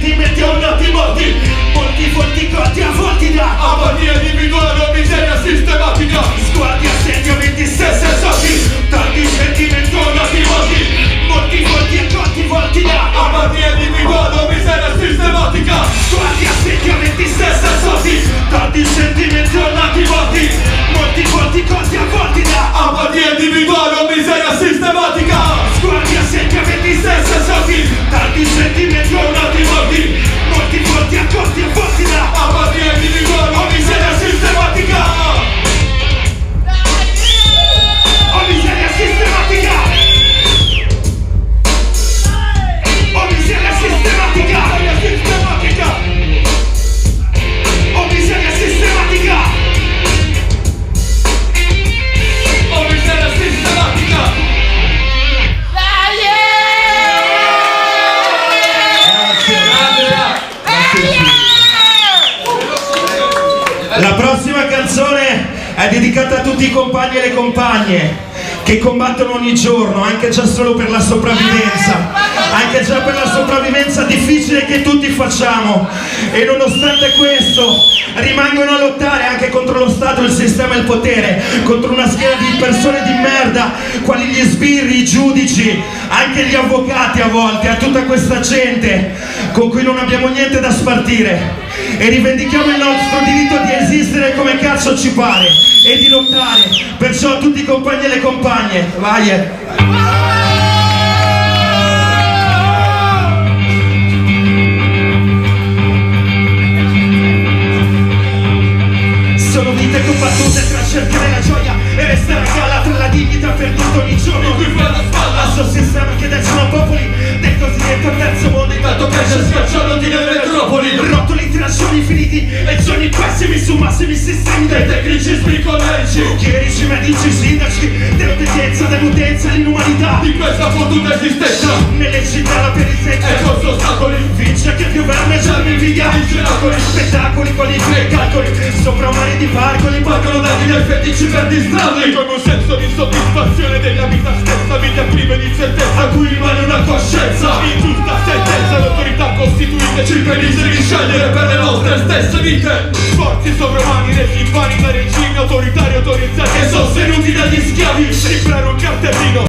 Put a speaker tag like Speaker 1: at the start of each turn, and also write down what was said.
Speaker 1: sentimenti o nati morti, molti volti cotti a volti da
Speaker 2: apatia individuale o miseria sistematica,
Speaker 1: sguardi assenti o menti stesse esoti, tanti sentimenti o nati morti, molti volti e conti volti da
Speaker 2: apatia individuale o miseria sistematica,
Speaker 1: sguardi assenti o menti stesse esoti, tanti sentimenti o nati morti, molti volti conti a volti da
Speaker 2: apatia individuale o miseria sistematica,
Speaker 1: sguardi assenti o menti stesse esoti, tanti sentimenti o nati morti, molti volti a conti a volti da
Speaker 2: apatia individuale o miseria sistematica,
Speaker 1: o miseria sistematica, o miseria sistematica, o miseria sistematica,
Speaker 2: o miseria sistematica.
Speaker 1: La prossima canzone è dedicata a tutti i compagni e le compagne che combattono ogni giorno, anche già solo per la sopravvivenza, anche già per la sopravvivenza difficile che tutti facciamo, e nonostante questo rimangono a lottare anche contro lo Stato, il sistema e il potere, contro una schiera di persone di merda quali gli sbirri, i giudici, anche gli avvocati a volte, a tutta questa gente con cui non abbiamo niente da spartire, e rivendichiamo il nostro diritto di esistere come cazzo ci pare e di lottare. Perciò a tutti i compagni e le compagne, vai! Sono vite combattute tra cercare la gioia e restare a galla tra la dignità perduta ogni giorno.
Speaker 2: Qui fa la spalla
Speaker 1: Al suo sistema che decima popoli del cosiddetto terzo mondo,
Speaker 2: intanto cresce schiacciandoti nelle metropoli,
Speaker 1: rotoli tra giorni finiti e giorni pessimi su massimi sistemi
Speaker 2: dei tecnici spiccolerici,
Speaker 1: chierici, medici, sindaci, dell'obbedienza, dell'utenza, l'inumanità
Speaker 2: di questa fottuta esistenza.
Speaker 1: Nelle città la perisenza
Speaker 2: E con ostacoli
Speaker 1: vince che più verme germi invidia,
Speaker 2: i cenacoli,
Speaker 1: spettacoli, qualifiche e calcoli sopra un mare di parcoli,
Speaker 2: partono dati dai fetici per distrarli, con un senso di soddisfazione della vita stessa, vita prive di certezza, a cui rimane una coscienza. Ingiusta sentenza, l'autorità costituita ci impedisce di scegliere per le nostre stesse vite. Sforzi sovrumani resi vani da regimi autoritari autorizzati e sostenuti dagli schiavi. Librare un cartellino